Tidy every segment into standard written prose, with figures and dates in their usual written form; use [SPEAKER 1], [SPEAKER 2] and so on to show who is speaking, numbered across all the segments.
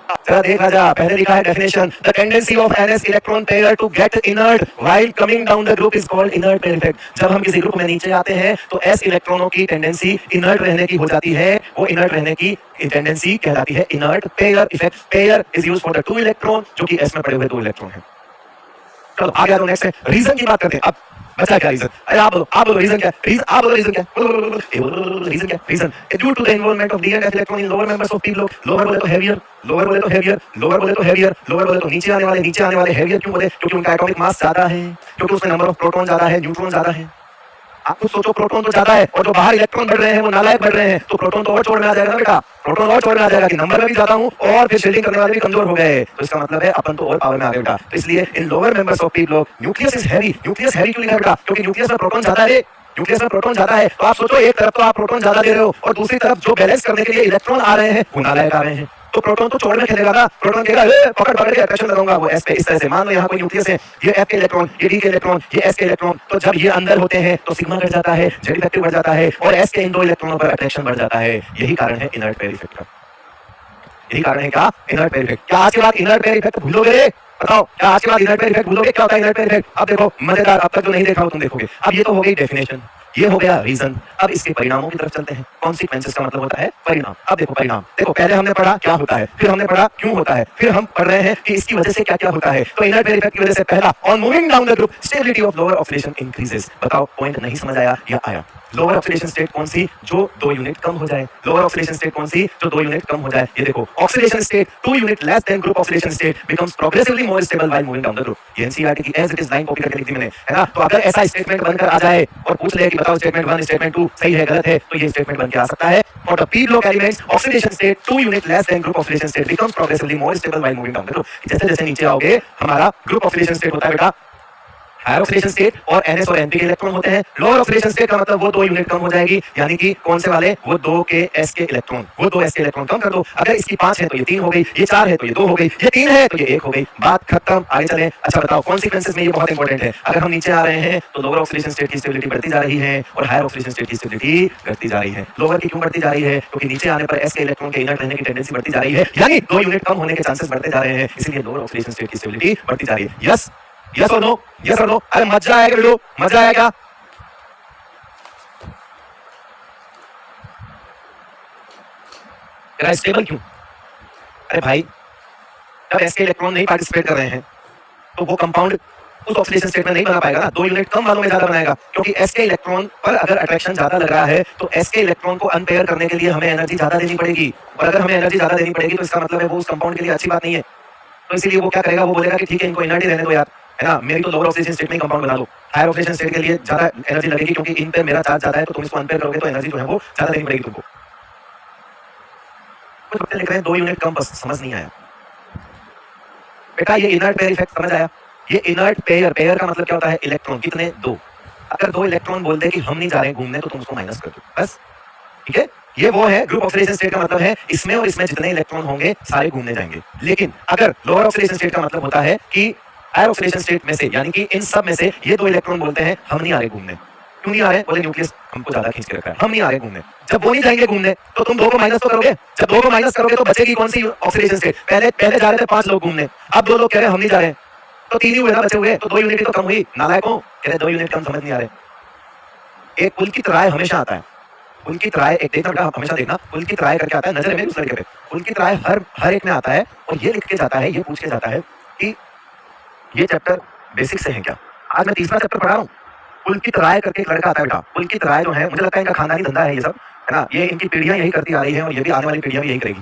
[SPEAKER 1] जरा देखा जा, पहले लिखा है definition, the tendency of ns electron pair to get inert while coming down the group is called inert pair effect. जब हम किसी ग्रुप में नीचे आते हैं तो एस इलेक्ट्रॉनों की टेंडेंसी इनर्ट रहने की हो जाती है, वो इनर्ट रहने की टेंडेंसी कहलाती है inert pair effect. Pair is used for the two electron, जो कि एस में पड़े हुए दो इलेक्ट्रॉन है। चलो आगे आ जाओ, नेक्स्ट है रीजन की बात करते हैं। अब बचा क्या रीजन? अरे आप बोलो रीजन क्या? आप बोलो रीजन क्या? रीजन क्या? Reason due to the involvement of d and f electron in lower members of p block. Lower बोले तो हैवियर, लोअर बोले तो हैवियर, लोअर बोले तो हैवियर, लोअर बोले तो नीचे आने वाले हैवियर क्यों बोले? क्योंकि उनका एटॉमिक मास ज्यादा है, क्योंकि उसमें नंबर ऑफ प्रोटॉन ज्यादा है, न्यूट्रॉन ज्यादा है। आप कुछ सोचो, प्रोटॉन तो ज्यादा है और जो बाहर इलेक्ट्रॉन बढ़ रहे हैं वो नालायक बढ़ रहे हैं, तो प्रोटॉन तो और छोड़ में आ जाएगा ना बेटा, प्रोटॉन और छोड़ में आ जाएगा कि नंबर में भी ज्यादा हूं और फिर शील्डिंग करने वाले भी कमजोर हो गए, तो इसका मतलब है अपन तो और पावर में आ गए बेटा। तो इसलिए इन lower members of p block nucleus is heavy. Nucleus heavy क्यों लिखा है बेटा? क्योंकि न्यूक्लियस में प्रोटॉन ज्यादा है, न्यूक्लियस में प्रोटॉन ज्यादा है। तो आप सोचो, एक तरफ तो आप प्रोटॉन ज्यादा दे रहे हो और दूसरी तरफ जो बैलेंस करने के लिए इलेक्ट्रॉन आ रहे हैं वो नालायक आ रहे हैं, तो प्रोटॉन तो छोड़ में खेलेगा ना, प्रोटॉन कहेगा पकड़ के अट्रैक्शन लगाऊंगा वो एस पे। इस तरह से मान लो यहाँ कोई न्यूक्लियस है, ये एफ के इलेक्ट्रॉन, ये डी के इलेक्ट्रॉन, ये एस के इलेक्ट्रॉन, तो जब ये अंदर होते हैं तो सिग्मा बढ़ जाता है, जेड इफेक्टिव बढ़ जाता है और एस के इन दो इलेक्ट्रॉनों पर अट्रैक्शन बढ़ जाता है। यही कारण है इनर्ट पेयर इफेक्ट का। यही कारण है क्या? Inert pair effect. क्या आज के बाद इनर्ट पेयर इफेक्ट भूलोगे रे? बताओ, क्या आज के बाद इनर्ट पेयर इफेक्ट भूलोगे? क्या होता है इनर्ट पेयर इफेक्ट? अब देखो मजेदार, अब तक जो नहीं देखा हो तुम देखोगे। अब ये तो हो गई डेफिनेशन, ये हो गया रीजन। अब इसके परिणामों की तरफ चलते हैं। कॉन्सिक्वेंसेस का मतलब होता है परिणाम। अब देखो परिणाम, देखो पहले हमने पढ़ा क्या होता है, फिर हमने पढ़ा क्यों होता है, फिर हम पढ़ रहे हैं कि इसकी वजह से क्या क्या होता है। तो इनर्ट पेयर इफेक्ट की वजह से पहला, on moving down the group stability of lower oxidation increases. बताओ पॉइंट नहीं समझ आया या आया? लोअर ऑक्सीडेशन स्टेट कौन सी? जो 2 यूनिट कम हो जाए। लोअर ऑक्सीडेशन स्टेट कौन सी? जो 2 यूनिट कम हो जाए। ये देखो, oxidation state 2 unit less than group oxidation state becomes progressively more stable while moving down the group. ये एनसीईआरटी की as it is line copy करके लिख दी मैंने, है ना। तो अगर ऐसा स्टेटमेंट बनकर आ जाए और पूछ ले कि बताओ स्टेटमेंट 1 स्टेटमेंट 2 सही है गलत है, तो ये स्टेटमेंट बन के आ सकता है, for the P block elements oxidation state 2 unit less than group oxidation state becomes progressively more stable while moving down the group. जैसे जैसे नीचे आओगे हमारा ग्रुप ऑक्सीडेशन स्टेट होता है बेटा हायर ऑक्सीडेशन स्टेट और एनएस और एनपी के इलेक्ट्रॉन होते हैं। लोअर ऑक्सीडेशन स्टेट का मतलब वो 2 यूनिट कम हो जाएगी, यानी कि कौन से वाले? वो 2 के एस के इलेक्ट्रॉन, वो 2 एस के इलेक्ट्रॉन कम कर दो। अगर इसकी 5 है तो ये 3 हो गई, ये 4 है तो ये 2 हो गई, ये 3 है तो ये 1 हो गई, बात खत्म। आगे चलें। अच्छा बताओ, कॉन्सिक्वेंसेस में ये बहुत इंपॉर्टेंट है। अगर हम नीचे आ रहे हैं तो लोअर ऑक्सीडेशन स्टेट की स्टेबिलिटी बढ़ती जा रही है और हायर ऑक्सीडेशन स्टेट की स्टेबिलिटी घटती जा रही है। लोअर की क्यों बढ़ती जा रही है? क्योंकि नीचे आने पर एस के इलेक्ट्रॉन के इनर्ट रहने की टेंडेंसी बढ़ती जा रही है, यानी 2 यूनिट कम होने के चांसेस बढ़ते जा रहे हैं, इसलिए लोअर ऑक्सीडेशन स्टेट की स्टेबिलिटी बढ़ती जा रही है। यस यस और नो, यस और नो। अरे मजा आएगा वीडियो, मजा आएगा। स्टेबल क्यों? अरे भाई, जब एस के इलेक्ट्रॉन नहीं पार्टिसिपेट कर रहे हैं तो वो कंपाउंड उस ऑक्सीडेशन स्टेट में नहीं बना पाएगा ना, 2 यूनिट कम वालों में ज्यादा बनाएगा, क्योंकि एस के इलेक्ट्रॉन पर अगर अट्रैक्शन ज्यादा लग रहा है तो एस के इलेक्ट्रॉन को अनपेयर करने के लिए हमें एनर्जी ज्यादा देनी पड़ेगी, और अगर हमें एनर्जी ज्यादा देनी पड़ेगी तो इसका मतलब है वो उस कंपाउंड के लिए अच्छी बात नहीं है। तो इसीलिए वो क्या करेगा, वो बोलेगा कि ठीक है इनको एनर्जी रहने दो यार, है ना, मेरी तो लोअर ऑक्सीडेशन स्टेट में कंपाउंड बना दो। हायर ऑक्सीडेशन स्टेट के लिए ज्यादा एनर्जी लगेगी क्योंकि इन पे मेरा चार्ज ज्यादा है, तो तुम इसको अनपेयर करोगे तो एनर्जी जो है वो ज्यादा देनी पड़ेगी तुमको। कुछ बच्चे लिख रहे हैं 2 यूनिट कम, बस समझ नहीं आया बेटा। ये इनर्ट पेयर इफेक्ट समझ आया? ये इनर्ट पेयर, पेयर का मतलब क्या होता है? इलेक्ट्रॉन कितने? 2। अगर 2 इलेक्ट्रॉन बोल दे कि हम नहीं जा रहे घूमने तो तुम उसको माइनस कर दो, बस। ठीक है, ये वो है ग्रुप ऑक्सीडेशन स्टेट का मतलब है इसमें और इसमें जितने इलेक्ट्रॉन होंगे सारे घूमने जाएंगे। लेकिन अगर लोअर ऑक्सीडेशन स्टेट का मतलब होता है कि हायर ऑक्सीडेशन स्टेट में से, यानी कि इन सब में से ये 2 इलेक्ट्रॉन बोलते हैं हम नहीं आ रहे घूमने। क्यों नहीं आ रहे? बोले न्यूक्लियस हमको ज्यादा खींच के रखा है, हम नहीं आ रहे घूमने। जब वो नहीं जाएंगे घूमने तो तुम 2 को माइनस तो करोगे। जब 2 को माइनस करोगे तो बचेगी कौन सी ऑक्सीडेशन स्टेट? पहले जा रहे थे 5 लोग घूमने, अब 2 लोग कह रहे हैं हम नहीं जा रहे, तो 3 ही हुए ना, बचे हुए तो 2 यूनिट तो कम हुई। नालायकों, कह रहे 2 यूनिट कम, समझ नहीं आ रहे। एक पुलकित राय हमेशा आता है, पुलकित राय, एक देखना बेटा, हमेशा देखना, पुलकित राय करके आता है, नजर है मेरी उस लड़के पे। पुलकित राय हर एक में आता है और ये लिख के जाता है, ये पूछ के जाता है कि ये चैप्टर बेसिक से है क्या? आज मैं तीसरा चैप्टर पढ़ा रहा हूँ। पुलकित राय करके एक लड़का आता है बेटा। पुलकित राय जो है, मुझे लगता है इनका खानदानी धंधा है ये सब, है ना, ये इनकी पीढ़ियां यही करती आ रही है और ये भी आने वाली पीढ़ियां भी यही करेगी।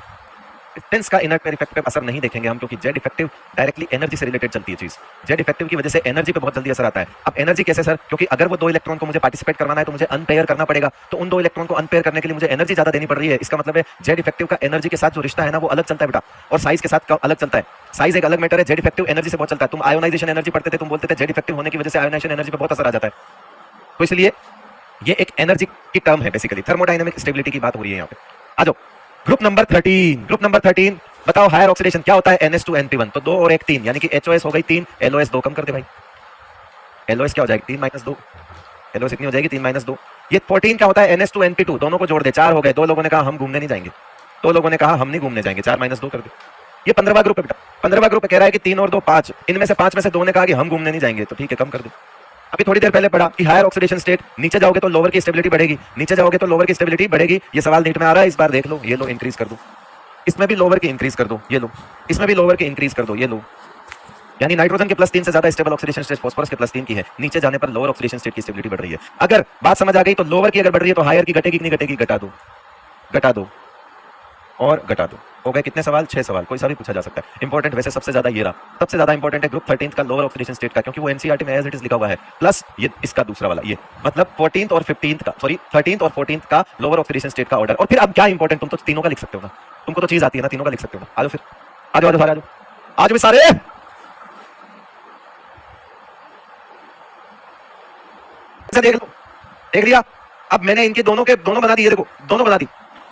[SPEAKER 1] डिस्टेंस का इनर्ट पेयर इफेक्ट पे असर नहीं देखेंगे हम, क्योंकि जेड इफेक्टिव डायरेक्टली एनर्जी से रिलेटेड चलती है चीज। जेड इफेक्टिव की वजह से एनर्जी पे बहुत जल्दी असर आता है। अब एनर्जी कैसे सर? क्योंकि अगर वो 2 इलेक्ट्रॉन को मुझे पार्टिसिपेट करवाना है तो मुझे अनपेयर करना पड़ेगा, तो उन 2 इलेक्ट्रॉन को अनपेयर करने के लिए मुझे एनर्जी ज्यादा देनी पड़ रही है। इसका मतलब है जेड इफेक्टिव का एनर्जी के साथ जो रिश्ता है ना वो अलग चलता है बेटा, और साइज के साथ अलग चलता है। साइज एक अलग मैटर है, जेड इफेक्टिव एनर्जी से बहुत चलता है। तुम आयोनाइजेशन एनर्जी पढ़ते थे, तुम बोलते थे जेड इफेक्टिव होने की वजह से आयोनाइजेशन एनर्जी पे बहुत असर आ जाता है। तो इसलिए ये एक एनर्जी की टर्म है, बेसिकली थर्मोडायनेमिक स्टेबिलिटी की बात हो रही है यहाँ पे। आ जाओ ग्रुप नंबर 13। ग्रुप नंबर 13 बताओ हायर ऑक्सीडेशन क्या होता है? NH2NP1, तो 2 और 1 3, यानी कि HOS हो गई 3, LOS 2, कम कर दे भाई। LOS क्या हो जाएगी? 3 - 2, LOS इतनी हो जाएगी 3 - 2। ये 14 क्या होता है? NH2NP2, दोनों को जोड़ दे, 4 हो गए। 2 लोगों ने कहा हम घूमने नहीं जाएंगे, 2 लोगों ने कहा हम नहीं घूमने जाएंगे, 4 - 2 कर दे। ये 15वां ग्रुप है बेटा, 15वां ग्रुप कह रहा है कि 3 और 2 5, इनमें से 5 में से 2 ने कहा कि हम घूमने नहीं जाएंगे, तो ठीक है कम कर दो। अभी थोड़ी देर पहले पढ़ा कि हायर ऑक्सीडेशन स्टेट, नीचे जाओगे तो लोअर की स्टेबिलिटी बढ़ेगी, नीचे जाओगे तो लोअर की स्टेबिलिटी बढ़ेगी। ये सवाल नीट में आ रहा है, इस बार देख लो, ये लो इंक्रीज कर दो, इसमें भी लोअर की इंक्रीज कर दो, ये लो, इसमें भी लोअर की इंक्रीज कर दो, ये लो। यानी नाइट्रोजन के +3 से ज्यादा स्टेबल ऑक्सीडेशन स्टेट फास्फोरस के +3 की है, नीचे जाने पर लोअर ऑक्सीडेशन स्टेट की स्टेबिलिटी बढ़ रही है। अगर बात समझ आ गई तो लोअर की अगर बढ़ रही है तो हायर की घटेगी कि नहीं घटेगी, घटा दो, घटा दो और घटा दो। हो गए कितने सवाल, 6 सवाल, कोई सा भी पूछा जा सकता है। इंपॉर्टेंट वैसे सबसे ज्यादा ये रहा, सबसे ज्यादा इंपॉर्टेंट है ग्रुप 13 का लोअर ऑक्सीडेशन स्टेट का, क्योंकि वो एनसीईआरटी में एज इट इज लिखा हुआ है, प्लस ये इसका दूसरा वाला, ये मतलब 14th और 15th का, सॉरी 13th और 14th का लोअर ऑक्सीडेशन स्टेट का ऑर्डर। और फिर अब क्या इंपॉर्टेंट, तुम तो तीनों का लिख सकते हो ना, तुमको तो चीज आती है ना, तीनों का लिख सकते हो ना। आ जाओ फिर, आ जाओ, आ जाओ, आ जाओ सारे, देख लो, देख लिया। अब मैंने इनके दोनों के दोनों बना दी, ये देखो दोनों बना दी।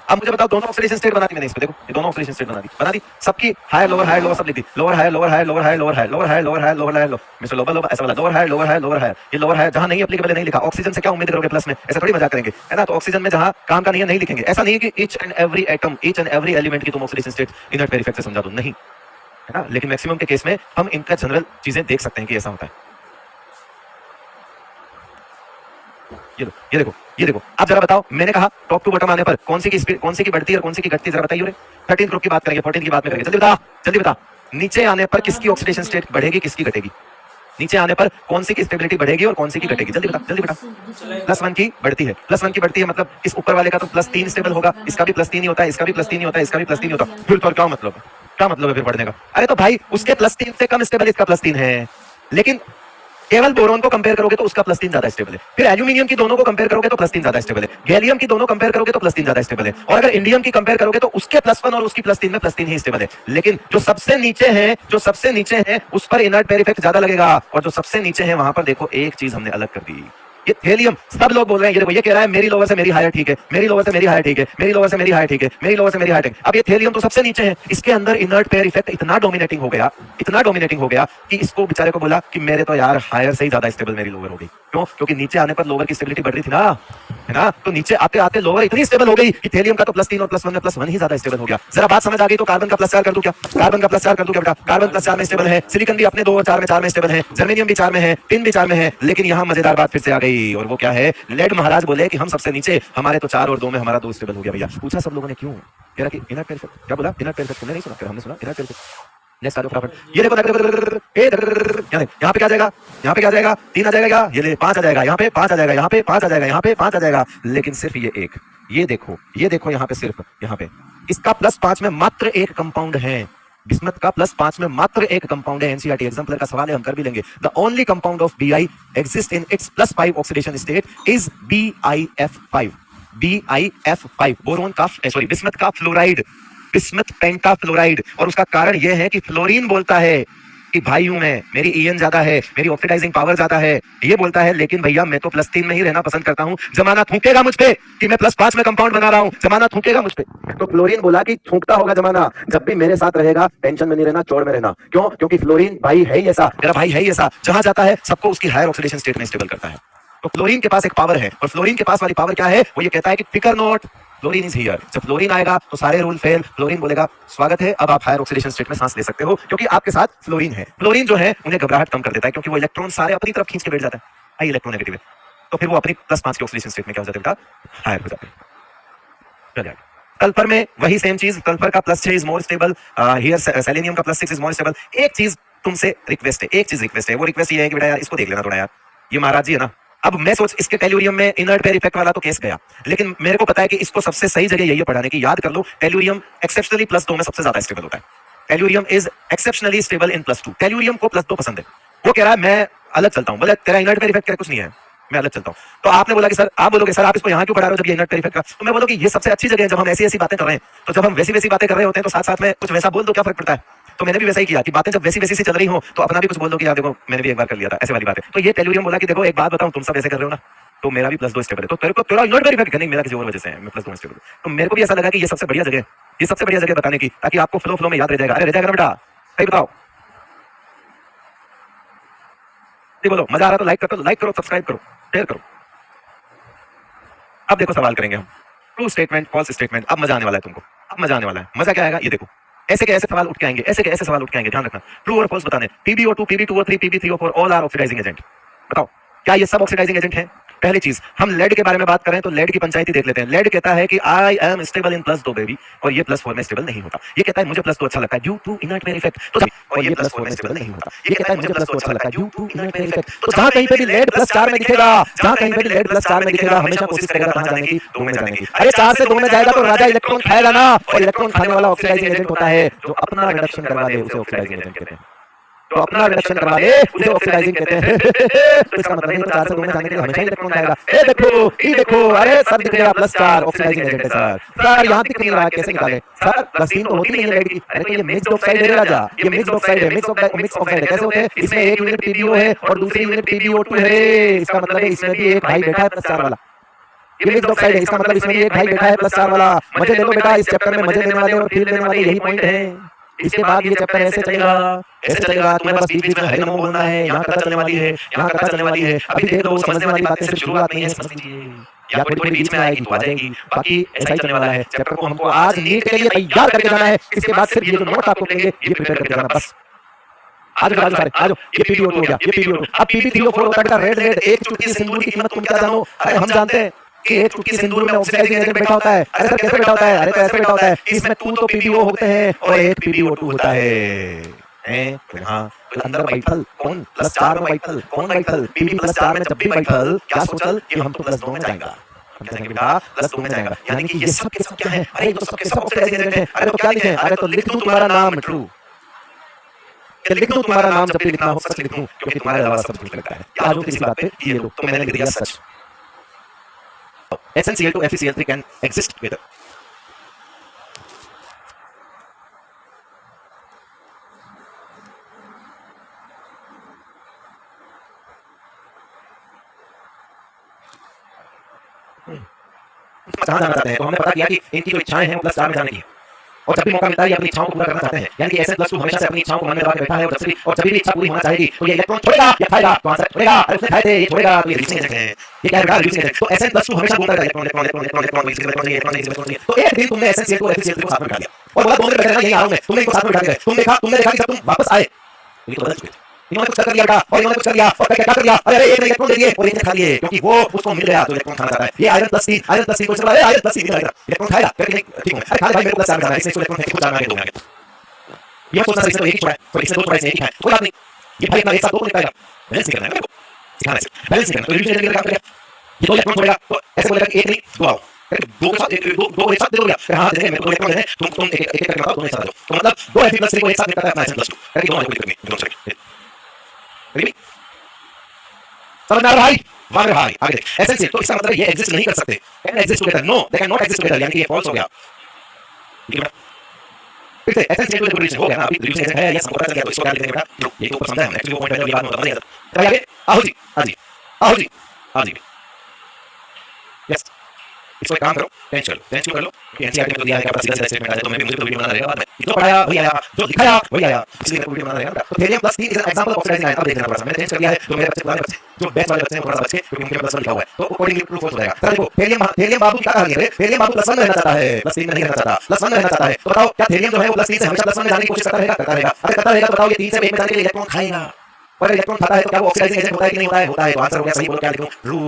[SPEAKER 1] अब मुझे बताओ दोनों ऑक्सीडेशन स्टेट बना दी मैंने, इस पे देखो ये दोनों ऑक्सीडेशन स्टेट बना दी सबकी, हायर लोअर सब लिख दी, lower higher lower higher lower higher lower higher lower higher lower higher lower higher mister लोबल ऐसा वाला, lower higher lower higher lower higher, ये लोअर हायर जहां नहीं एप्लीकेबल नहीं लिखा। ऑक्सीजन से क्या उम्मीद करोगे प्लस में, ऐसा थोड़ी मजाक करेंगे है ना। तो ऑक्सीजन में जहां काम का नहीं लिखेंगे, ऐसा नहीं है कि each and every atom, each and every element की तुम oxidation state inert pair effect से समझा दो, नहीं है ना। लेकिन मैक्सिमम के केस में हम इनका जनरल चीजें देख सकते हैं कि ऐसा होता है। ये देखो, ये देखो। अब जरा बताओ, मैंने कहा टॉप टू बॉटम आने पर कौन सी की बढ़ती है और कौन सी की घटती है, जरा बताइए। 13 ग्रुप की बात करेंगे, 14 की बात में करेंगे, जल्दी बता, जल्दी बता। नीचे आने पर किसकी ऑक्सीडेशन स्टेट बढ़ेगी, किसकी घटेगी, नीचे आने पर कौन सी की स्टेबिलिटी बढ़ेगी और कौन सी की घटेगी, जल्दी बता, जल्दी बता। +1 की बढ़ती है, +1 की बढ़ती है, मतलब इस ऊपर वाले का तो +3 स्टेबल होगा, इसका भी +3 ही होता है, इसका भी +3 ही होता है, इसका भी +3 ही होता है। फिर तो क्या मतलब है, क्या मतलब है फिर बढ़ने का? अरे तो भाई उसके +3 से कम स्टेबल इसका +3 है, लेकिन केवल बोरोन को कंपेयर करोगे तो उसका +3 ज्यादा स्टेबल है। फिर एल्यूमिनियम की दोनों को कंपेयर करोगे तो +3 ज्यादा स्टेबल है। गैलियम की दोनों कंपेयर करोगे तो +3 ज्यादा स्टेबल है। और अगर इंडियम की कंपेयर करोगे तो उसके +1 और उसकी +3 में +3 ही स्टेबल है। लेकिन जो सबसे नीचे है उस पर इनर्ट पेयर इफेक्ट ज्यादा लगेगा, और जो सबसे नीचे है वहां पर देखो एक चीज हमने अलग कर दी, ये थेलियम। सब लोग बोल रहे हैं, ये देखो ये कह रहा है मेरी लोअर से मेरी हायर ठीक है, मेरी लोअर से मेरी हायर ठीक है, मेरी लोअर से मेरी हायर ठीक है, मेरी लोअर से मेरी हायर ठीक है। अब ये थेलियम तो सबसे नीचे है, इसके अंदर इनर्ट पेयर इफेक्ट इतना डोमिनेटिंग हो गया कि इसको बेचारे को बोला कि मेरे तो यार हायर से ही ज्यादा स्टेबल मेरी लोअर हो गई। क्यों? क्योंकि नीचे आने पर लोअर की स्टेबिलिटी बढ़ रही थी ना, है ना। तो नीचे आते आते लोअर इतनी स्टेबल हो गई कि थेलियम का तो +3 और +1 में +1 ही ज्यादा स्टेबल हो गया। जरा बात समझ आ गई तो कार्बन का +4 कर दूं क्या? कार्बन का +4 कर दूं क्या बेटा? कार्बन +4 में स्टेबल है, सिलिकॉन भी अपने 2 और 4 में स्टेबल है, जर्मेनियम भी 4 में है, टिन भी 4 में है। लेकिन यहाँ मजेदार बात फिर से आ गई, और वो क्या है, लेड महाराज बोले कि हम सबसे नीचे, हमारे तो 4 और 2 में हमारा 2 स्टेबल हो गया। भैया पूछा सब लोगों ने क्यों, कह रहा कि इनर्ट पेयर इफेक्ट। क्या बोला? इनर्ट पेयर इफेक्ट तुमने नहीं सुना, हमने सुना इनर्ट पेयर इफेक्ट। नेक्स्ट आ जाओ फटाफट, ये देखो यहाँ पे क्या जाएगा, यहाँ पे क्या जाएगा, 3 आ जाएगा, ये ले 5 आ जाएगा, यहाँ पे 5 आ जाएगा, यहाँ पे 5 आ जाएगा, यहाँ पे 5 आ जाएगा। लेकिन सिर्फ ये एक, ये देखो यहाँ पे, सिर्फ यहाँ पे इसका +5 में मात्र एक कंपाउंड है, बिस्मथ का +5 में मात्र एक कंपाउंड है। एनसीईआरटी एग्जाम्पलर का सवाल है, हम कर भी लेंगे। The only compound of Bi exist in its +5 oxidation state is BiF5, BiF5, boron का, सॉरी बिस्मथ का फ्लोराइड, बिस्मथ पेंटाफ्लोराइड। और उसका कारण यह है कि फ्लोरीन बोलता है कि भाई हूं मैं, मेरी ईएन ज्यादा है, मेरी ऑक्सीडाइजिंग पावर ज्यादा है, ये बोलता है। लेकिन भैया मैं तो +3 में ही रहना पसंद करता हूं, जमाना थूकेगा मुझ पे कि मैं +5 में कंपाउंड बना रहा हूं, जमाना थूकेगा मुझ पे। तो फ्लोरीन बोला कि थूकता होगा जमाना, जब भी मेरे साथ रहेगा टेंशन में नहीं रहना, चौड़ में रहना। क्यों? क्योंकि फ्लोरीन भाई है ही ऐसा, मेरा भाई है ही ऐसा, जहां जाता है सबको उसकी हायर ऑक्सीडेशन स्टेट में स्टेबल करता है। तो फ्लोरीन के पास एक पावर है, और फ्लोरीन के पास वाली पावर क्या है, वो ये कहता है कि फिकर नॉट, फ्लोरीन इज हियर। जब फ्लोरीन आएगा तो सारे रूल फेल, फ्लोरीन बोलेगा स्वागत है, अब आप हायर ऑक्सीडेशन स्टेट में सांस ले सकते हो, क्योंकि आपके साथ फ्लोरीन है। फ्लोरीन जो है उन्हें घबराहट कम कर देता है, क्योंकि वो इलेक्ट्रॉन सारे अपनी तरफ खींच के बैठ जाता है, आई इलेक्ट्रोनेगेटिव है, तो फिर वो अपनी +5 के ऑक्सीडेशन स्टेट में क्या हो जाता है बेटा, हायर हो जाते हैं। सल्फर में वही सेम चीज, सल्फर का +6 is more stable, here selenium का +6 इज मोर स्टेबल। एक चीज तुमसे रिक्वेस्ट है, एक चीज रिक्वेस्ट है, वो रिक्वेस्ट ये है कि बेटा यार इसको देख लेना थोड़ा यार, ये महाराज जी है ना। अब मैं सोच, इसके टेल्यूरियम में इनर्ट पेयर इफेक्ट वाला तो केस गया, लेकिन मेरे को पता है कि इसको सबसे सही जगह यही है पढ़ाने की। याद कर लो, टेल्यूरियम एक्सेप्शनली +2 में सबसे ज्यादा स्टेबल होता है। Tellurium is exceptionally stable in +2। Tellurium को +2 पसंद है, वो कह रहा है मैं अलग चलता हूं, बोले तेरा इनर्ट पेयर इफेक्ट कुछ नहीं है, मैं अलग चलता हूं। तो आपने बोला कि सर, आप बोलोगे सर आप इसको यहाँ क्यों पढ़ा रहे हो जब ये इनर्ट पेयर इफेक्ट का, तो मैं बोलो कि ये सबसे अच्छी जगह है जब हम ऐसी बातें कर रहे हैं। तो जब हम वैसी बातें कर रहे होते हैं तो साथ साथ में कुछ वैसा बोल दो, क्या फर्क पड़ता है। तो मैंने भी वैसा ही किया कि बातें जब वैसी सी चल रही हो तो अपना भी कुछ बोल दो कि यार देखो मैंने भी एक बार कर लिया था, ऐसे वाली बात है। तो ये टेल्यूरियम बोला कि देखो एक बात बताऊं, तुम सब ऐसे कर रहे हो ना, तो मेरा भी +2 स्टेबल है, तो तेरे को तेरा इनर्ट पेयर इफेक्ट नहीं, मेरा किसी और वजह से है, मैं +2 स्टेबल। तो मेरे को भी ऐसा लगा कि ये सबसे बढ़िया जगह है, ये सबसे बढ़िया जगह बताने की, ताकि आपको फ्लो में याद रह जाएगा। अरे रह जाएगा ना बेटा, सही बताओ, बोलो मजा आ रहा तो लाइक करो, सब्सक्राइब करो, शेयर करो। अब देखो सवाल करेंगे हम, ट्रू स्टेटमेंट, फॉल्स स्टेटमेंट। अब मजा आने वाला है तुमको, अब मजा आने वाला है। मजा क्या आएगा, ये देखो, ऐसे के ऐसे सवाल उठ के आएंगे, ऐसे के ऐसे सवाल उठ के आएंगे, ध्यान रखना। ट्रू और फॉल्स बताने। PbO2, Pb2O3, Pb3O4 all are oxidising agent. बताओ क्या ये सब ऑक्सीडाइजिंग एजेंट हैं? पहली चीज, हम लेड के बारे में बात करें तो लेड की पंचायती देख लेते हैं। लेड कहता है कि I am stable in +2 baby, और ये +4 में स्टेबल नहीं होता। ये कहता है मुझे +2 अच्छा लगता है due to inert pair effect, तो और ये +4 में स्टेबल नहीं होता। ये कहता है मुझे +2 अच्छा लगता है due to inert pair effect. तो जहां कहीं पे भी लेड +4 में दिखेगा, जहां कहीं पे भी लेड +4 में दिखेगा, हमेशा कोशिश करेगा कहां जाने की? 2 में जाने की। अरे 4 से 2 में जाएगा तो राजा इलेक्ट्रॉन खाएगा ना, और इलेक्ट्रॉन खाने वाला ऑक्सीडाइजिंग एजेंट होता है। जो अपना रिडक्शन करवा दे उसे ऑक्सीडाइजिंग एजेंट कहते हैं। तो अपना रिडक्शन करवा दे उसे ऑक्सीडाइजिंग कहते हैं। तो इसका मतलब है तो 4 से 2 में जाने के लिए हमेशा इलेक्ट्रॉन खाएगा। ए देखो, ये देखो, अरे सर दिख रहा +4 ऑक्सीडाइजिंग एजेंट है सर। सर यहां दिख नहीं रहा, कैसे निकाले सर? +3 तो होती नहीं है लेड की। अरे तो ये मिक्स्ड ऑक्साइड है राजा, ये मिक्स्ड ऑक्साइड है। मिक्स ऑक्साइड है कैसे होते हैं? इसमें एक यूनिट PbO है और दूसरी यूनिट PbO2 है। इसका मतलब है इसमें भी एक भाई बैठा है +4 वाला। ये मिक्स्ड ऑक्साइड है, इसका मतलब इसमें भी एक भाई बैठा है +4 वाला। मजे ले लो बेटा, इस चैप्टर में मजे लेने वाले और फील लेने वाले यही पॉइंट है। इसके बाद ये चैप्टर ऐसे चलेगा, ऐसे चलेगा। तुम्हारे पास बीच-बीच में हरे नमो बोलना है, यहाँ कथा चलने वाली है, यहाँ कथा चलने वाली है। अभी देख लो, समझने वाली बातें सिर्फ शुरुआत नहीं है, समझ लीजिए। या थोड़ी-थोड़ी बीच में आएगी तो आ जाएगी, बाकी ऐसा ही चलने वाला है। चैप्टर को हमको आज नीट के लिए तैयार करके जाना है। इसके बाद सिर्फ ये जो नोट्स आपको मिलेंगे, ये प्रिपेयर करके जाना बस। आज सारे आज ये PbO2 हो गया, ये PbO2। अब Pb3O4 होता है बेटा रेड। एक चुटकी सिंदूर की कीमत तुम क्या जानो? अरे हम जानते हैं कि एक चुटकी सिंदूर में ऑक्सीडाइजिंग एजेंट बैठा होता है। अरे सर कैसे बैठा होता है? अरे तो ऐसे बैठा होता है, इसमें 2 तो PbO होते हैं और एक PbO2 होता है। हाँ, तो अंदर बैठल कौन? +4 में बैठल कौन? बैठल Pb +4 में जब भी बैठल क्या सोचल कि हम तो +2 में जाएगा। हम कहेंगे बेटा +2 में जाएगा, यानी कि ये सब के सब क्या है? अरे ये तो सब के सब ऑक्सीडाइजिंग एजेंट है। अरे तो क्या लिखें? अरे तो लिख दूं तुम्हारा नाम ट्रू, लिख दूं तुम्हारा नाम जब भी लिखना हो सच लिख दूं, क्योंकि तुम्हारे अलावा सब झूठ लगता है। क्या किसी बात पे ये लो, तो मैंने लिख दिया सच। SnCl2 FeCl3 can exist together. कहाँ जाना चाहते हैं? तो हमने पता किया कि इनकी जो इच्छाएं हैं वो +4 में जाने की है, और जब भी मौका मिलता है ये अपनी इच्छाओं को पूरा करना चाहते हैं। यानी कि Sn+2 हमेशा से अपनी इच्छाओं को मन में दबा के बैठा है, और जब भी इच्छा पूरी होना चाहेगी तो ये इलेक्ट्रॉन छोड़ेगा या खाएगा? तो आंसर छोड़ेगा। अरे उसने खाए थे, ये छोड़ेगा, तो ये रिड्यूसिंग एजेंट है। ये क्या है? Reducing agent. तो Sn+2 हमेशा घूमता रहेगा इलेक्ट्रॉन। तो एक दिन तुमने SnCl2 और FeCl3 को साथ में बिठा दिया और बोला 2 मिनट बैठे रहना, यहीं आ रहा हूं मैं। तुमने इनको साथ में बिठा दिया, तुमने देखा कि जब तुम वापस आए ये तो बदल चुके थे। इन्होंने कुछ कर दिया बेटा, और इन्होंने कुछ कर दिया, और क्या कर दिया? अरे एक इलेक्ट्रॉन दे दिए और एक ने खा लिए, क्योंकि वो उसको मिल गया तो इलेक्ट्रॉन खाना चाहता है। ये आयरन +3 को चला है, आयरन +3 मिल जाएगा, इलेक्ट्रॉन खाएगा करके ठीक है। अरे खा भाई मेरे को +4 में जाना है, इसने इलेक्ट्रॉन फेंक के जाना है 2 में आगे। ये सोचना इसने तो एक ही छोड़ा है, तो इसने 2 छोड़ा, इसने एक ही खाया, कोई बात नहीं। ये भाई अपना एक साथ 2 को निकालेगा, बैलेंस नहीं करना है मेरे को, सिखाना है, बैलेंस नहीं करना। तो रिड्यूसिंग एजेंट काम करेगा, ये 2 इलेक्ट्रॉन छोड़ेगा तो ऐसे बोलेगा कि एक नहीं 2 आओ, 2 के साथ 2 एक साथ दे दोगे। हां दे देंगे, मेरे को 2 इलेक्ट्रॉन देने, तुम एक एक करके बताओ, दोनों एक साथ आ जाओ। तो मतलब 2 Fe+3 को एक साथ निकालता है अपना Sn+2, करके दोनों को करनी, दोनों से रेडी? समझ में आ रहा है भाई? वाह मेरे भाई, आगे देख। SnCl तो इसका मतलब ये एग्जिस्ट नहीं कर सकते, can exist together, no they can not exist together, यानी कि ये फॉल्स हो गया। ठीक है, फिर से SnCl2 तो रिड्यूसिंग हो गया ना, अभी रिड्यूसिंग एजेंट है, ये सबको पता चल गया, तो इसको क्या लिखेंगे बेटा? ये तो ऊपर समझा है हमने, एक्चुअली वो पॉइंट है, ये बात में बता दिया था। तो आगे आओ जी, हां जी, आओ जी, हां जी, यस। इसको एक काम करो, टेंच कर लो कि एनसीईआरटी में तो दिया है कि आपका सीधा स्टेटमेंट आ जाए, तो मैं भी मुझे तो वीडियो बनाना रहेगा बाद में। जो पढ़ाया वही आया, जो दिखाया वही आया, इसलिए मेरे को वीडियो बनाना रहेगा। तो थेरियम+3 is an example of oxidising ion. अब देखना थोड़ा सा मैंने चेंज कर दिया है, तो मेरे बच्चे पुराने बच्चे जो बेस्ट वाले बच्चे हैं थोड़ा सा बच्चे, क्योंकि उनके +1 लिखा हुआ है, तो अकॉर्डिंगली ट्रू फॉल्स हो जाएगा। देखो थेरियम बाबू क्या कहा गया है? थेरियम बाबू +1 में रहना चाहता है, +3 में नहीं रहना चाहता, +1 में रहना चाहता है। तो बताओ क्या थेरियम जो है वो +3 से हमेशा +1 में जाने की कोशिश करता रहेगा? करता रहेगा। अगर करता रहेगा तो बताओ ये 3 से 1 में जाने के लिए इलेक्ट्रॉन खाएगा, और अगर इलेक्ट्रॉन खाता है तो क्या वो ऑक्सीडाइजिंग एजेंट होता है कि नहीं होता है? होता है। तो आंसर हो गया सही। बोलो क्या लिखूं? ट्रू।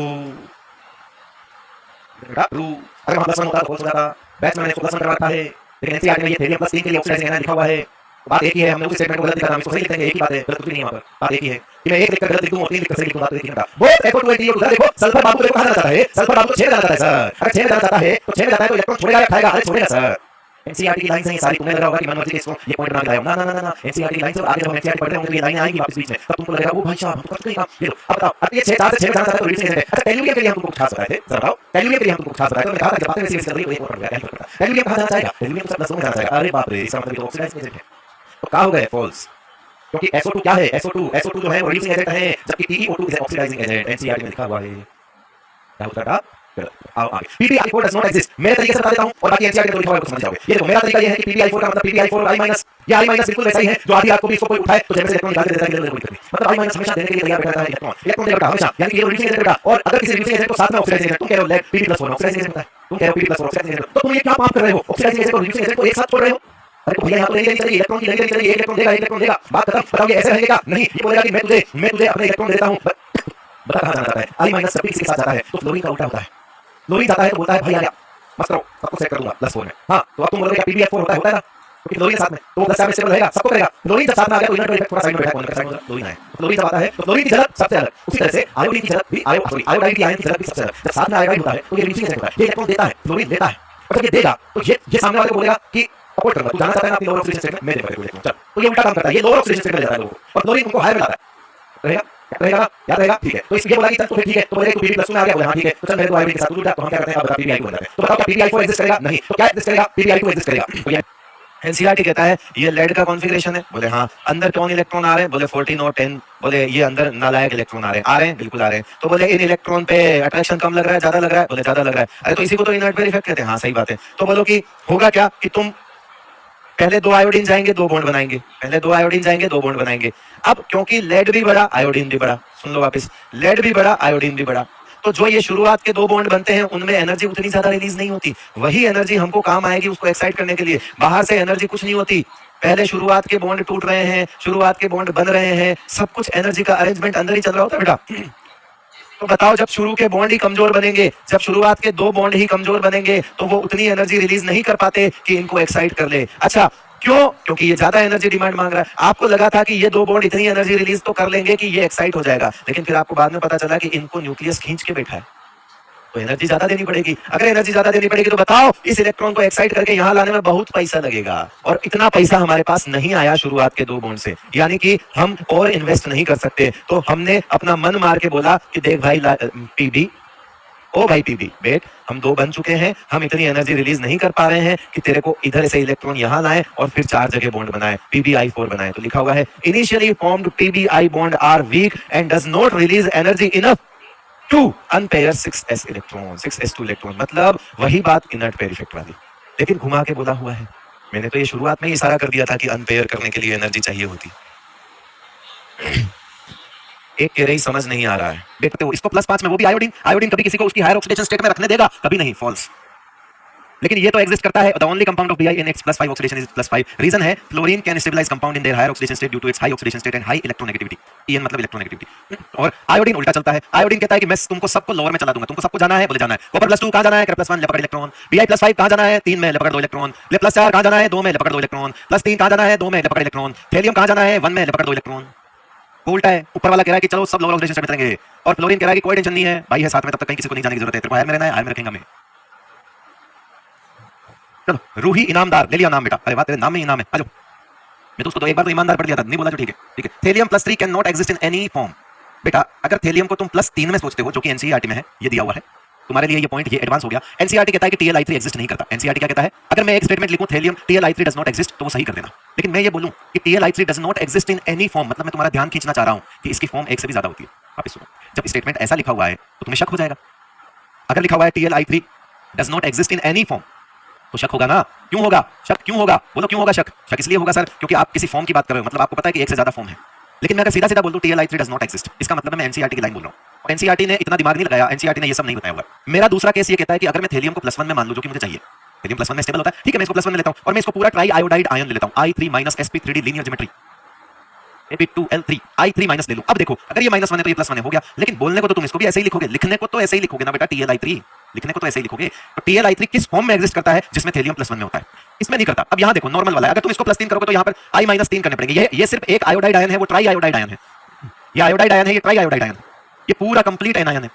[SPEAKER 1] अगर वहां +1 होता तो फॉल्स हो जाता। बैच में मैंने इसको +1 करवा रखा है, लेकिन एनसीईआरटी में ये थेरियम+3 के लिए ऑक्सीडाइजिंग आयन लिखा हुआ है। बात एक ही है, हमने उस स्टेटमेंट को गलत लिखा था, हम इसको सही लिख देंगे, एक ही बात है, गलत कुछ भी नहीं है वहां पर। बात एक ही है कि मैं 1 लिखकर गलत लिख दूं और 3 लिखकर सही लिख दूं, बात तो एक ही है। बोथ एको 2 एंटी देखो सल्फर बाबू को कहां जाना चाहता है? सल्फर बाबू तो 6 में जाना चाहता है सर। अगर 6 में जाना चाहता है तो 6 में जाता है तो इलेक्ट्रॉन छोड़ेगा या खाएगा? अरे छोड़ेगा सर। एनसीईआरटी की लाइन से ये सारी तुमने लगा होगा कि मन मर्जी के इसको ये पॉइंट बना के लाया हूं। ना एनसीईआरटी की लाइन से आगे जब हम एनसीईआरटी पढ़ते होंगे तो ये लाइन आएंगी वापस बीच में, तब तुमको लगेगा वो भाई साहब हम तो कर चुके हैं काम। ये लो अब बताओ, अब ये 4 से 6 में जाना चाहता है तो रिड्यूसिंग एजेंट है। अच्छा टेल्यूरियम के लिए हम तुमको खास बताए थे, जरा बताओ टेल्यूरियम के लिए हम तुमको खास बताए तो मैंने कहा था जब बातें वैसे चल रही है तो एक और पढ़ गया, टेल्यूरियम कहां जाना चाहेगा? टेल्यूरियम तो +2 में जाना चाहेगा। अरे बाप रे, इसका मतलब ये ऑक्सीडाइजिंग एजेंट है। तो क्या हो गया? फॉल्स, क्योंकि SO2 क्या है? SO2 जो है वो रिड्यूसिंग एजेंट है, जबकि PeO2 is oxidising agent. NCERT में लिखा हुआ है। क्या होता है? आओ आगे। PbI4 does not exist. मेरे तरीके से बता देता हूं और बाकी एनसीईआरटी में लिखा हुआ है तो समझ जाओगे। ये देखो मेरा तरीका ये है कि PbI4 का मतलब PbI4 और I-, ये I- बिल्कुल वैसा ही है जो आधी रात को भी इसको कोई उठाए तो जैसे इलेक्ट्रॉन निकाल के देता है, मतलब I- हमेशा देने के लिए तैयार बैठा है इलेक्ट्रॉन देगा हमेशा, यानी कि ये रिड्यूसिंग एजेंट बेटा। और अगर किसी रिड्यूसिंग एजेंट को साथ में ऑक्सीडाइजिंग एजेंट, तुम कह रहे हो Pb+4 ऑक्सीडाइजिंग एजेंट होता है, तुम कह रहे हो Pb+4 ऑक्सीडाइजिंग एजेंट, तो तुम ये क्या पाप कर रहे हो? ऑक्सीडाइजिंग एजेंट और रिड्यूसिंग एजेंट को एक साथ छोड़ रहे हो। अरे तो भैया यहाँ तो नहीं चलेगी, इलेक्ट्रॉन की नहीं चलेगी, एक इलेक्ट्रॉन देगा, एक इलेक्ट्रॉन देगा, बात खत्म। बताओ ये ऐसे रहेंगे क्या? नहीं, ये बोलेगा कि मैं तुझे अपने इलेक्ट्रॉन देता हूँ। बता कहाँ जाना चाहता है? आई माइनस जब भी किसी के साथ जाता है तो फ्लोरीन का उल्टा होता है। फ्लोरीन जाता है तो बोलता है भाई आ गया, मस्त करो, सबको सेट कर दूंगा +4 में। हाँ, तो अब तुम बोलोगे पीबीएफ4 होता है ना, क्योंकि फ्लोरीन साथ में तो वो +4 में स्टेबल रहेगा, सबको करेगा। फ्लोरीन जब साथ में आ गया तो इनर्ट इफेक्ट थोड़ा साइड में बैठा, कौन का साइड में फ्लोरीन है। फ्लोरीन जब आता है तो फ्लोरीन की झलक सबसे अलग, उसी तरह से आयोडीन की झलक भी आयोडाइन की आयन की झलक भी सबसे अलग। जब साथ में आयोडाइन होता है तो ये रिलीजिंग एजेंट होता है, ये इलेक्ट्रॉन देता है, फ्लोरीन देता है। और जब ये देगा तो ये सामने वाले को बोलेगा कि सपोर्ट करूंगा, तू जाना चाहता है ना अपनी लोअर ऑक्सीडेशन स्टेट में, मैं देगा तेरे को इलेक्ट्रॉन, चल। तो ये उल्टा काम करता है, ये लोअर ऑक्सीडेशन स्टेट में ले जाता है लोगों को और फ्लोरीन उनको हायर में लाता है। रहेगा रहेगा ना, याद रहेगा, ठीक है। तो इसलिए बोला कि चल तो फिर ठीक है, तो बोले तू पीबी+2 में आ गया, बोले हां ठीक है, तो चल मेरे को आयोडीन के साथ जुड़ जा। तो हम क्या करते हैं, अब बता पीबीआई को बनाते हैं। तो बताओ क्या पीबीआई4 एग्जिस्ट करेगा? नहीं, तो क्या एग्जिस्ट करेगा? पीबीआई2 एग्जिस्ट करेगा। तो ये एनसीईआरटी कहता है ये लेड का कॉन्फ़िगरेशन है, बोले हाँ। अंदर कौन इलेक्ट्रॉन आ रहे हैं, बोले 14 और 10, बोले ये अंदर नालायक इलेक्ट्रॉन आ रहे हैं, बिल्कुल आ रहे हैं। तो बोले इन इलेक्ट्रॉन पे अट्रैक्शन कम लग रहा है, ज्यादा लग रहा है, बोले ज्यादा लग रहा है। अरे तो इसी को तो इनर्ट पेयर इफेक्ट कहते हैं। हाँ सही बात है। तो बोलो कि होगा क्या कि तुम पहले 2 आयोडीन जाएंगे, 2 बॉन्ड बनाएंगे, पहले 2 आयोडीन जाएंगे, 2 बॉन्ड बनाएंगे। अब क्योंकि लेड भी बड़ा, आयोडीन भी बड़ा, सुन लो वापस, लेड भी बड़ा, आयोडीन भी बड़ा, तो जो ये शुरुआत के 2 बॉन्ड बनते हैं उनमें एनर्जी उतनी ज्यादा रिलीज नहीं होती। वही एनर्जी हमको काम आएगी उसको एक्साइट करने के लिए। बाहर से एनर्जी कुछ नहीं होती, पहले शुरुआत के बॉन्ड टूट रहे हैं, शुरुआत के बॉन्ड बन रहे हैं, सब कुछ एनर्जी का अरेंजमेंट अंदर ही चल रहा होता है बेटा। तो बताओ जब शुरू के बॉन्ड ही कमजोर बनेंगे, जब शुरुआत के 2 बॉन्ड ही कमजोर बनेंगे तो वो उतनी एनर्जी रिलीज नहीं कर पाते कि इनको एक्साइट कर ले। अच्छा क्यों? क्योंकि ये ज्यादा एनर्जी डिमांड मांग रहा है। आपको लगा था कि ये 2 बॉन्ड इतनी एनर्जी रिलीज तो कर लेंगे कि ये एक्साइट हो जाएगा, लेकिन फिर आपको बाद में पता चला कि इनको न्यूक्लियस खींच के बैठा है, तो एनर्जी ज्यादा देनी पड़ेगी। अगर एनर्जी ज्यादा देनी पड़ेगी तो बताओ इस इलेक्ट्रॉन को एक्साइट करके यहां लाने में बहुत पैसा लगेगा, और इतना पैसा हमारे पास नहीं आया शुरुआत के 2 बॉन्ड से, यानी कि हम और इन्वेस्ट नहीं कर सकते। तो हमने अपना मन मार के बोला कि देख भाई पीबी, ओ भाई पीबी वेट, हम 2 बन चुके हैं, हम इतनी एनर्जी रिलीज नहीं कर पा रहे हैं कि तेरे को इधर से इलेक्ट्रॉन यहां लाए और फिर 4 जगह बॉन्ड बनाए, पीबीआई4 बनाए। तो लिखा हुआ है initially formed PbI bond are weak and does not release energy enough to unpair 6s electron, 6s2 electron, मतलब वही बात इनर्ट पेयर इफेक्ट वाली, लेकिन घुमा के बोला हुआ है। मैंने तो ये शुरुआत में ही इशारा कर दिया था कि अनपेयर करने के लिए एनर्जी चाहिए होती। एक कह रही समझ नहीं आ रहा है, देखते हो इसको +5 में, वो भी आयोडीन। आयोडीन कभी किसी को उसकी हायर ऑक्सीडेशन स्टेट में रखने देगा? कभी नहीं, फॉल्स। लेकिन ये तो एग्जिस्ट करता है। The only compound of BiNX +5 oxidation is +5। Reason है fluorine can stabilise compound in their higher oxidation state due to its high oxidation state and high electronegativity. EN मतलब इलेक्ट्रोनेगेटिविटी। और आयोडीन उल्टा चलता है। आयोडीन कहता है कि मैं तुमको सबको लोअर में चला दूंगा, तुमको सबको जाना है, बोले जाना है। कॉपर +2 कहां जाना है? +1 ले पकड़ इलेक्ट्रॉन। Bi +5 कहां जाना है? 3 में ले पकड़ 2 इलेक्ट्रॉन। ले +4 कहां जाना है? 2 में ले पकड़ 2 इलेक्ट्रॉन। +3 कहां जाना है? 2 में ले पकड़ इलेक्ट्रॉन। थेलियम कहां जाना है? 1 में ले पकड़ 2 इलेक्ट्रॉन। उल्टा है, ऊपर वाला कह रहा है कि चलो सब लोअर ऑक्सीडेशन स्टेट में चलेंगे, और फ्लोरीन कह रहा है कि कोई टेंशन नहीं है भाई, है साथ में, तब तक कहीं किसी को नहीं जाने की जरूरत है, तेरे को हायर में रहना है, हायर में रखेंगे हमें। चलो रूही इनामदार ले लिया नाम बेटा, अरे वाह तेरे नाम में ही इनाम है, आ जाओ। मैं तो उसको तो एक बार तो ईमानदार पढ़ दिया था, नहीं बोला जो ठीक है ठीक है। Thallium +3 can not exist in any form. बेटा अगर थेलियम को तुम +3 में सोचते हो, जो कि एनसीईआरटी में है, ये दिया हुआ है तुम्हारे लिए, ये पॉइंट ये एडवांस हो गया। एनसीईआरटी कहता है कि TLI3 एग्जिस्ट नहीं करता। एनसीईआरटी क्या कहता है? अगर मैं एक स्टेटमेंट लिखूं thallium TLI3 does not exist, तो वो सही कर देना। लेकिन मैं ये बोलूं कि TLI3 does not exist in any form, मतलब मैं तुम्हारा ध्यान खींचना चाह रहा हूं कि इसकी फॉर्म एक से भी ज्यादा होती है। आप सुनो, जब स्टेटमेंट ऐसा लिखा हुआ है तो तुम्हें शक हो जाएगा। अगर लिखा हुआ है TLI3 does not exist in any form, तो शक होगा ना। क्यों होगा शक? क्यों होगा? बोलो क्यों होगा शक? शक इसलिए होगा सर क्योंकि आप किसी फॉर्म की बात कर रहे हो, मतलब आपको पता है कि एक से ज्यादा फॉर्म है। लेकिन मैं अगर सीधा सीधा बोल दूं TLI3 डज नॉट एग्जिस्ट, इसका मतलब मैं एनसीईआरटी की लाइन बोल रहा हूं, और एनसीईआरटी ने इतना दिमाग नहीं लगाया, एनसीईआरटी ने ये सब नहीं बताया हुआ। मेरा दूसरा केस ये कहता है कि अगर मैं थेलियम को +1 में मान लूं, जो कि मुझे चाहिए, थेलियम +1 में स्टेबल होता है, ठीक है, मैं इसको +1 में लेता हूं, और मैं इसको पूरा ट्राई आयोडाइड आयन ले लेता हूं, I3 - sp3d linear geometry, Ap2L3 I3 ले लूं। अब देखो अगर ये -1 है तो ये +1 हो गया, लेकिन बोलने को तो तुम इसको भी ऐसे ही लिखोगे, लिखने को तो ऐसे ही लिखोगे ना बेटा, TLI3 लिखने को तो ऐसे ही लिखोगे। तो TLI3 किस फॉर्म में एग्जिस्ट करता है? जिसमें थेलियम +1 में होता है, इसमें नहीं करता। अब यहां देखो नॉर्मल वाला है, अगर तुम इसको +3 करोगे तो यहां पर I-3 करने पड़ेंगे। ये सिर्फ एक आयोडाइड आयन है, वो ट्राई आयोडाइड आयन है। ये आयोडाइड आयन है, ये ट्राई आयोडाइड आयन, ये पूरा कंप्लीट आयन है,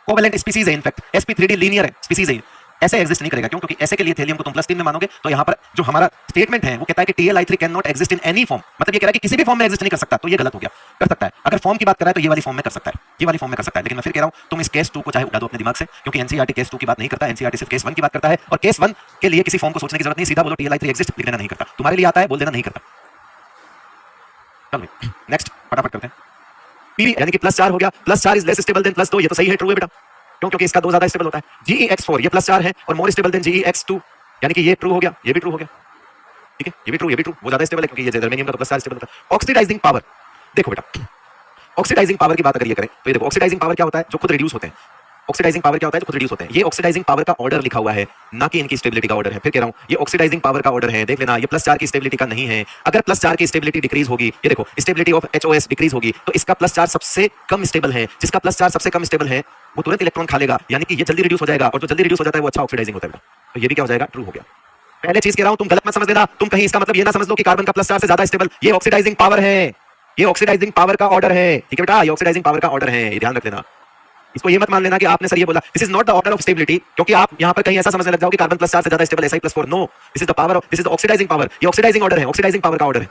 [SPEAKER 1] कोवेलेंट स्पीसीज है, इनफैक्ट sp3d लीनियर है, स्पीसीज है, ऐसे एग्जिस्ट नहीं करेगा। क्यों? क्योंकि ऐसे के लिए थेलियम को तुम +3 में मानोगे, तो यहां पर जो हमारा स्टेटमेंट है वो कहता है कि TLI3 can not exist in any form, मतलब ये कह रहा है कि किसी भी फॉर्म में एग्जिस्ट नहीं कर सकता, तो ये गलत हो गया। कर सकता है, अगर फॉर्म की बात कर रहा है तो ये वाली फॉर्म में कर सकता है, ये वाली फॉर्म में कर सकता है। लेकिन मैं फिर कह रहा हूं तुम इस केस 2 को चाहे उड़ा दो अपने दिमाग से, क्योंकि एनसीईआरटी केस 2 की बात नहीं करता, एनसीईआरटी सिर्फ केस 1 की बात करता है, और केस 1 के लिए किसी फॉर्म को सोचने की जरूरत नहीं, सीधा बोलो TLI3 एग्जिस्ट, लिख देना नहीं करता। तुम्हारे लिए आता है, बोल देना नहीं करता। चलो नेक्स्ट फटाफट करते हैं। पीवी यानी कि +4 हो गया, +4 इज लेस स्टेबल देन +2, ये तो सही है, ट्रू है बेटा, क्यों? क्योंकि इसका 2 ज्यादा स्टेबल होता है। GeX4 ये +4 है और मोर स्टेबल देन GeX2, यानी कि ये ट्रू हो गया, ये भी ट्रू हो गया, ठीक है, ये भी ट्रू, ये भी ट्रू, वो ज्यादा स्टेबल है क्योंकि ये जर्मेनियम का तो +4 स्टेबल होता है। ऑक्सीडाइजिंग पावर, देखो बेटा ऑक्सीडाइजिंग पावर की बात अगर ये करें तो ये देखो ऑक्सीडाइजिंग पावर क्या होता है? जो खुद रिड्यूस होते हैं, ऑक्सीडाइजिंग पावर क्या होता है, जो खुद रिड्यूस होते हैं। ये ऑक्सीडाइजिंग पावर का ऑर्डर लिखा हुआ है, ना कि इनकी स्टेबिलिटी का ऑर्डर है। फिर कह रहा हूं ये ऑक्सीडाइजिंग पावर का ऑर्डर है, देख लेना। ये +4 की स्टेबिलिटी का नहीं है। अगर +4 की स्टेबिलिटी डिक्रीज होगी, ये देखो स्टेबिलिटी ऑफ HOS डिक्रीज होगी, तो इसका +4 सबसे कम स्टेबल है। जिसका +4 सबसे कम स्टेबल है वो तुरंत इलेक्ट्रॉन खा लेगा, यानी कि ये जल्दी रिड्यूस हो जाएगा, और जो जल्दी रिड्यूस हो जाता है वो अच्छा ऑक्सीडाइजिंग होता है। तो ये भी क्या हो जाएगा, ट्रू हो गया। पहले चीज कह रहा हूं, तुम गलत मत समझ लेना। तुम कहीं इसका मतलब ये ना समझ लो कि कार्बन का +4 से ज्यादा स्टेबल, ये ऑक्सीडाइजिंग पावर है, ये ऑक्सीडाइजिंग पावर का ऑर्डर है। ठीक है बेटा, ये ऑक्सीडाइजिंग पावर का ऑर्डर है, ये ध्यान रख लेना। इसको ये मत मान लेना कि आपने सर ये बोला this is not the order of stability, क्योंकि आप यहां पर कहीं ऐसा समझने लग जाओ कि कार्बन +4 से ज्यादा stable, Si+4। No, this is the power of, this is the oxidising power. ये ऑक्सीडाइजिंग ऑर्डर है, ऑक्सीडाइजिंग पावर का ऑर्डर है।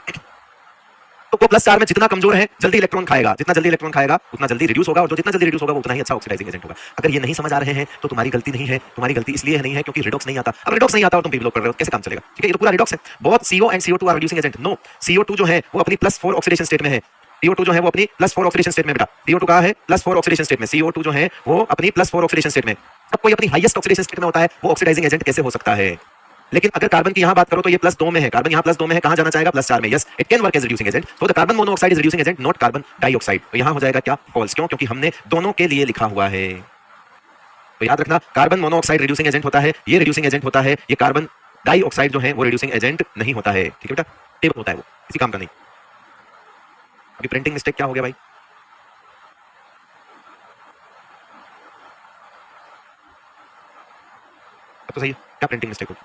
[SPEAKER 1] तो वो +4 में जितना कमजोर है, जल्दी इलेक्ट्रॉन खाएगा। जितना जल्दी इलेक्ट्रॉन खाएगा उतना जल्दी रिड्यूस होगा, और जो जितना जल्दी रिड्यूस होगा वो उतना ही अच्छा ऑक्सीडाइजिंग एजेंट होगा। अगर ये नहीं समझ आ रहे हैं तो तुम्हारी गलती नहीं है, तुम्हारी गलती इसलिए नहीं है क्योंकि रिडॉक्स नहीं आता। अब रिडॉक्स नहीं आता और तुम पीवीलोग कर रहे हो, कैसे काम चलेगा? ठीक है, ये तो पूरा रिडॉक्स है। बहुत CO and CO2 are reducing agent. No, CO2 जो है वो अपनी +4 ऑक्सीडेशन स्टेट में है। CO2 जो है वो अपनी +4 ऑक्सीडेशन स्टेट में बेटा। CO2 कहां है? +4 ऑक्सीडेशन स्टेट में। CO2 जो है वो अपनी +4 ऑक्सीडेशन स्टेट में। अब कोई अपनी हाईएस्ट ऑक्सीडेशन स्टेट में होता है, वो ऑक्सीडाइजिंग एजेंट कैसे हो सकता है? लेकिन अगर कार्बन की यहां बात करो तो ये +2 में है, कार्बन यहां +2 में है, कहां जाना चाहेगा? +4 में। Yes, it can work as reducing agent. So the carbon monoxide is reducing agent, not carbon dioxide. तो यहां हो जाएगा क्या? फॉल्स। क्यों? क्योंकि हमने दोनों के लिए लिखा हुआ है। तो याद रखना, कार्बन मोनोऑक्साइड रिड्यूसिंग एजेंट होता है, ये रिड्यूसिंग एजेंट होता है। ये कार्बन डाइऑक्साइड जो है वो रिड्यूसिंग एजेंट नहीं होता है। ठीक है बेटा, टेबल होता है वो, किसी काम का नहीं। अभी प्रिंटिंग मिस्टेक क्या हो गया भाई? अब तो सही है। क्या प्रिंटिंग मिस्टेक होगी?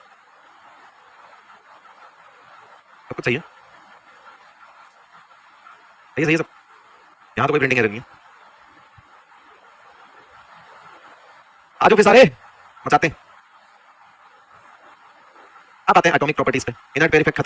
[SPEAKER 1] सब कुछ सही है, सही है सब। यहां तो कोई प्रिंटिंग एरर नहीं है। आ जाओ फिर सारे, मचाते हैं। अब आते हैं एटॉमिक प्रॉपर्टीज पे। इनर्ट पेयर इफेक्ट खत्म।